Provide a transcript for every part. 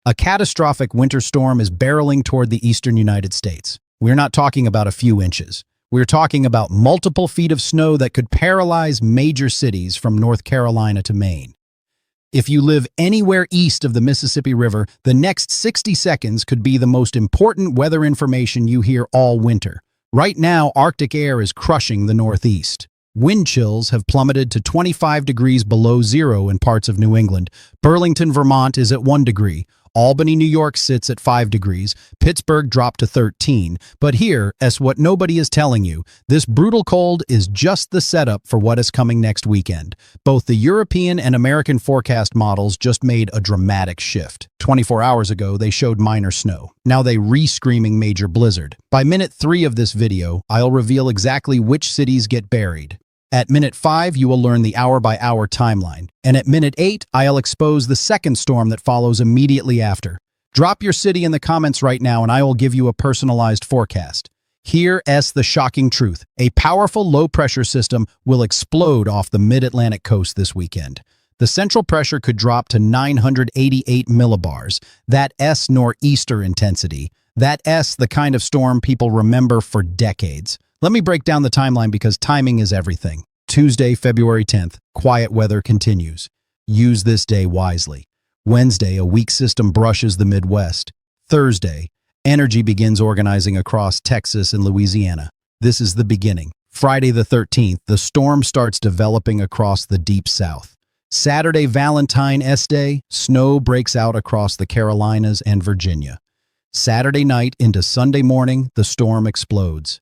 A catastrophic winter storm is barreling toward the eastern United States. We're not talking about a few inches. We're talking about multiple feet of snow that could paralyze major cities from North Carolina to Maine. If you live anywhere east of the Mississippi River, the next 60 seconds could be the most important weather information you hear all winter. Right now, Arctic air is crushing the Northeast. Wind chills have plummeted to 25 degrees below zero in parts of New England. Burlington, Vermont is at 1 degree. Albany, New York sits at 5 degrees. Pittsburgh dropped to 13. But here, as what nobody is telling you, this brutal cold is just the setup for what is coming next weekend. Both the European and American forecast models just made a dramatic shift. 24 hours ago, they showed minor snow. Now they re-screaming major blizzard. By minute 3 of this video, I'll reveal exactly which cities get buried. At minute 5, you will learn the hour-by-hour timeline. And at minute 8, I'll expose the second storm that follows immediately after. Drop your city in the comments right now and I will give you a personalized forecast. Here's the shocking truth. A powerful low-pressure system will explode off the mid-Atlantic coast this weekend. The central pressure could drop to 988 millibars. That's nor'easter intensity. That's the kind of storm people remember for decades. Let me break down the timeline because timing is everything. Tuesday, February 10th, quiet weather continues. Use this day wisely. Wednesday, a weak system brushes the Midwest. Thursday, energy begins organizing across Texas and Louisiana. This is the beginning. Friday the 13th, the storm starts developing across the deep south. Saturday, Valentines Day, snow breaks out across the Carolinas and Virginia. Saturday night into Sunday morning, the storm explodes.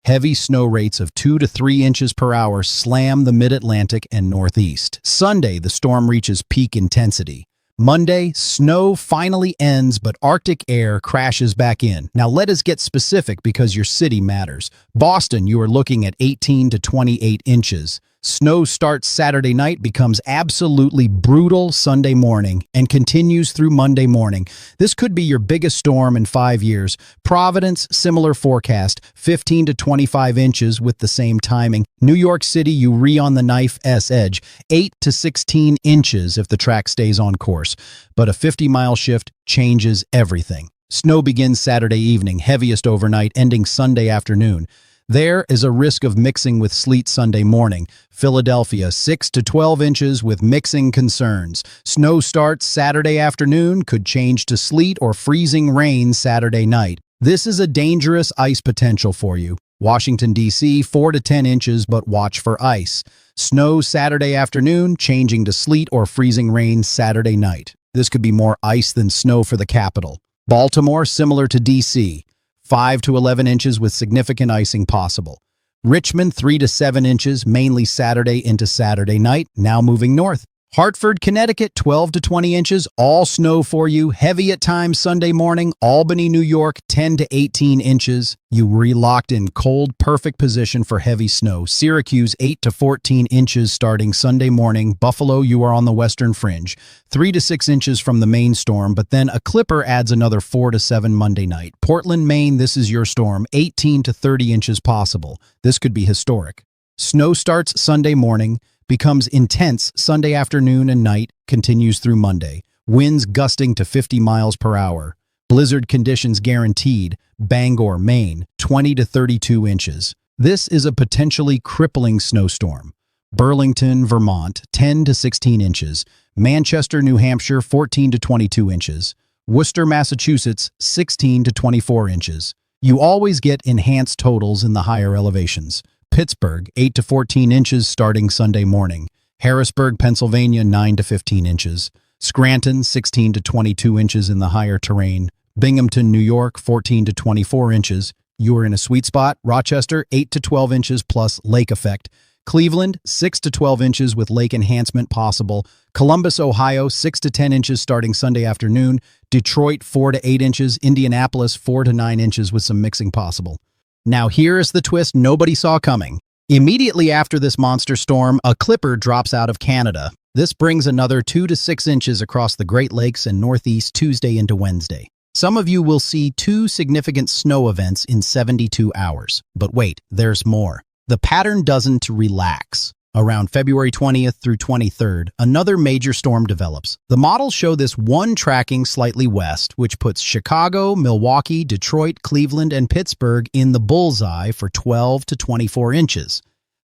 Heavy snow rates of 2 to 3 inches per hour slam the mid-Atlantic and Northeast. Sunday, the storm reaches peak intensity. Monday, snow finally ends, but Arctic air crashes back in. Now let us get specific because your city matters. Boston, you are looking at 18 to 28 inches. Snow starts Saturday night, becomes absolutely brutal Sunday morning, and continues through Monday morning. This could be your biggest storm in 5 years. Providence, similar forecast, 15 to 25 inches with the same timing. New York City, you on the knife's edge, 8 to 16 inches if the track stays on course. But a 50-mile shift changes everything. Snow begins Saturday evening, heaviest overnight, ending Sunday afternoon. There is a risk of mixing with sleet Sunday morning. Philadelphia, 6 to 12 inches with mixing concerns. Snow starts Saturday afternoon, could change to sleet or freezing rain Saturday night. This is a dangerous ice potential for you. Washington, D.C., 4 to 10 inches, but watch for ice. Snow Saturday afternoon, changing to sleet or freezing rain Saturday night. This could be more ice than snow for the capital. Baltimore, similar to D.C., 5 to 11 inches with significant icing possible. Richmond, 3 to 7 inches, mainly Saturday into Saturday night, now moving north. Hartford, Connecticut, 12 to 20 inches, all snow for you, heavy at times Sunday morning. Albany, New York, 10 to 18 inches. You locked in cold, perfect position for heavy snow. Syracuse, 8 to 14 inches starting Sunday morning. Buffalo, you are on the western fringe, 3 to 6 inches from the Maine storm, but then a clipper adds another 4 to 7 Monday night. Portland, Maine, this is your storm, 18 to 30 inches possible. This could be historic. Snow starts Sunday morning, becomes intense Sunday afternoon and night, continues through Monday. Winds gusting to 50 miles per hour. Blizzard conditions guaranteed. Bangor, Maine, 20 to 32 inches. This is a potentially crippling snowstorm. Burlington, Vermont, 10 to 16 inches. Manchester, New Hampshire, 14 to 22 inches. Worcester, Massachusetts, 16 to 24 inches. You always get enhanced totals in the higher elevations. Pittsburgh, 8 to 14 inches starting Sunday morning. Harrisburg, Pennsylvania, 9 to 15 inches. Scranton, 16 to 22 inches in the higher terrain. Binghamton, New York, 14 to 24 inches. You are in a sweet spot. Rochester, 8 to 12 inches plus lake effect. Cleveland, 6 to 12 inches with lake enhancement possible. Columbus, Ohio, 6 to 10 inches starting Sunday afternoon. Detroit, 4 to 8 inches. Indianapolis, 4 to 9 inches with some mixing possible. Now here is the twist nobody saw coming. Immediately after this monster storm, a clipper drops out of Canada. This brings another 2 to 6 inches across the Great Lakes and Northeast Tuesday into Wednesday. Some of you will see 2 significant snow events in 72 hours. But wait, there's more. The pattern doesn't relax. Around February 20th through 23rd, another major storm develops. The models show this one tracking slightly west, which puts Chicago, Milwaukee, Detroit, Cleveland, and Pittsburgh in the bullseye for 12 to 24 inches.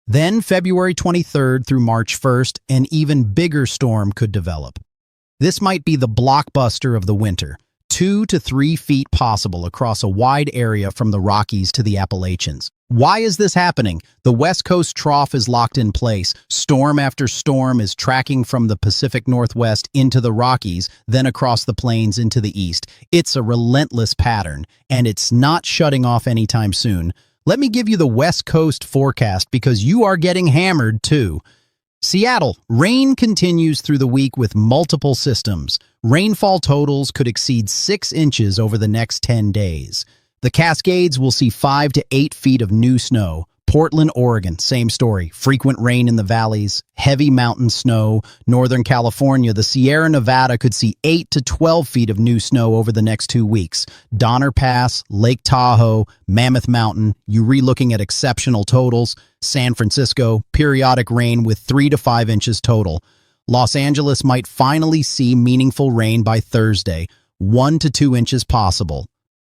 Then February 23rd through March 1st, an even bigger storm could develop. This might be the blockbuster of the winter, 2 to 3 feet possible across a wide area from the Rockies to the Appalachians. Why is this happening? The West Coast trough is locked in place. Storm after storm is tracking from the Pacific Northwest into the Rockies, then across the plains into the east. It's a relentless pattern, and it's not shutting off anytime soon. Let me give you the West Coast forecast because you are getting hammered too. Seattle, rain continues through the week with multiple systems. Rainfall totals could exceed 6 inches over the next 10 days. The Cascades will see 5 to 8 feet of new snow. Portland, Oregon, same story. Frequent rain in the valleys, heavy mountain snow. Northern California, the Sierra Nevada could see 8 to 12 feet of new snow over the next 2 weeks. Donner Pass, Lake Tahoe, Mammoth Mountain, you're re-looking at exceptional totals. San Francisco, periodic rain with 3 to 5 inches total. Los Angeles might finally see meaningful rain by Thursday, 1 to 2 inches possible.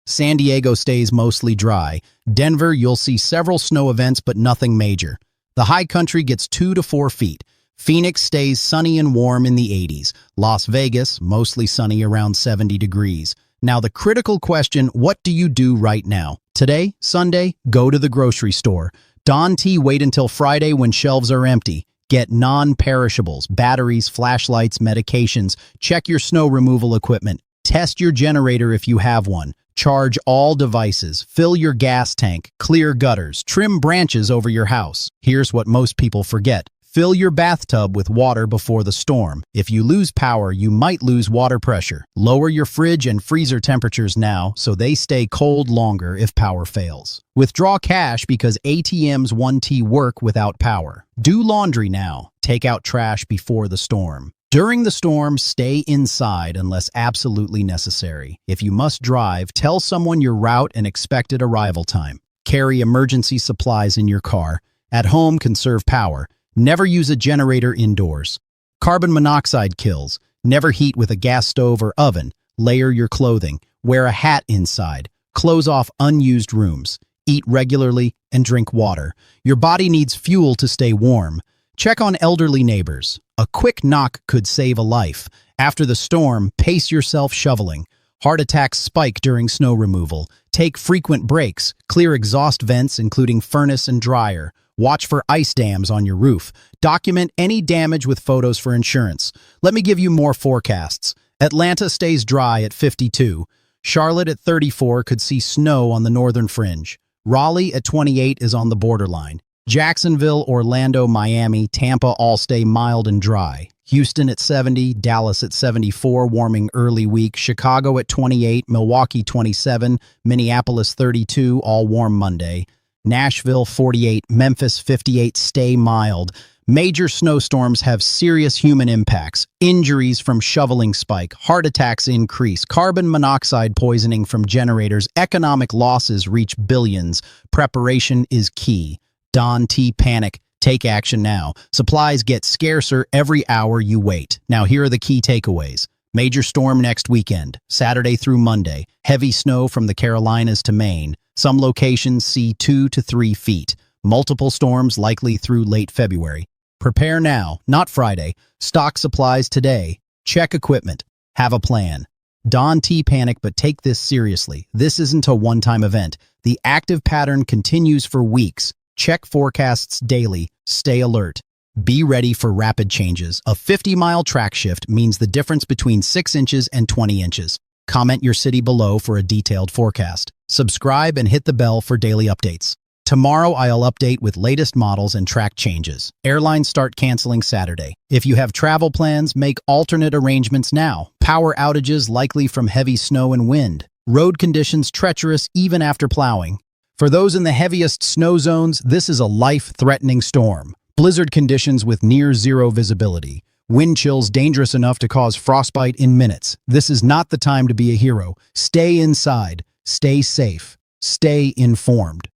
San Diego stays mostly dry. Denver, you'll see several snow events, but nothing major. The high country gets 2 to 4 feet. Phoenix stays sunny and warm in the 80s. Las Vegas, mostly sunny around 70 degrees. Now the critical question, what do you do right now? Today, Sunday, go to the grocery store. Dawn tea, wait until Friday when shelves are empty. Get non-perishables, batteries, flashlights, medications. Check your snow removal equipment. Test your generator if you have one. Charge all devices, fill your gas tank, clear gutters, trim branches over your house. Here's what most people forget. Fill your bathtub with water before the storm. If you lose power, you might lose water pressure. Lower your fridge and freezer temperatures now so they stay cold longer if power fails. Withdraw cash because ATMs 1T work without power. Do laundry now. Take out trash before the storm. During the storm, stay inside unless absolutely necessary. If you must drive, tell someone your route and expected arrival time. Carry emergency supplies in your car. At home, conserve power. Never use a generator indoors. Carbon monoxide kills. Never heat with a gas stove or oven. Layer your clothing. Wear a hat inside. Close off unused rooms. Eat regularly and drink water. Your body needs fuel to stay warm. Check on elderly neighbors. A quick knock could save a life. After the storm, pace yourself shoveling. Heart attacks spike during snow removal. Take frequent breaks. Clear exhaust vents, including furnace and dryer. Watch for ice dams on your roof. Document any damage with photos for insurance. Let me give you more forecasts. Atlanta stays dry at 52. Charlotte at 34 could see snow on the northern fringe. Raleigh at 28 is on the borderline. Jacksonville, Orlando, Miami, Tampa all stay mild and dry. Houston at 70, Dallas at 74, warming early week. Chicago at 28, Milwaukee 27, Minneapolis 32, all warm Monday. Nashville 48, Memphis 58, stay mild. Major snowstorms have serious human impacts. Injuries from shoveling spike, heart attacks increase, carbon monoxide poisoning from generators, economic losses reach billions. Preparation is key. Dawn tea panic. Take action now. Supplies get scarcer every hour you wait. Now here are the key takeaways. Major storm next weekend, Saturday through Monday. Heavy snow from the Carolinas to Maine. Some locations see 2 to 3 feet. Multiple storms likely through late February. Prepare now, not Friday. Stock supplies today. Check equipment. Have a plan. Dawn tea panic, but take this seriously. This isn't a one-time event. The active pattern continues for weeks. Check forecasts daily. Stay alert. Be ready for rapid changes. A 50-mile track shift means the difference between 6 inches and 20 inches. Comment your city below for a detailed forecast. Subscribe and hit the bell for daily updates. Tomorrow I'll update with latest models and track changes. Airlines start canceling Saturday. If you have travel plans, make alternate arrangements now. Power outages likely from heavy snow and wind. Road conditions treacherous even after plowing. For those in the heaviest snow zones, this is a life-threatening storm. Blizzard conditions with near-zero visibility. Wind chills dangerous enough to cause frostbite in minutes. This is not the time to be a hero. Stay inside. Stay safe. Stay informed.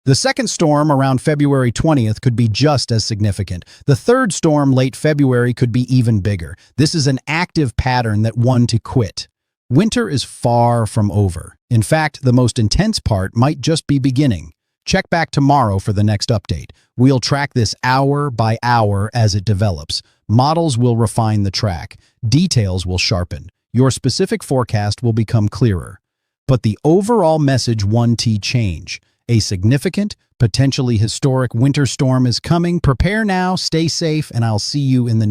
The second storm around February 20th could be just as significant. The third storm late February could be even bigger. This is an active pattern that wants to quit. Winter is far from over. In fact, the most intense part might just be beginning. Check back tomorrow for the next update. We'll track this hour by hour as it develops. Models will refine the track. Details will sharpen. Your specific forecast will become clearer. But the overall message won't change. A significant, potentially historic winter storm is coming. Prepare now, stay safe, and I'll see you in the next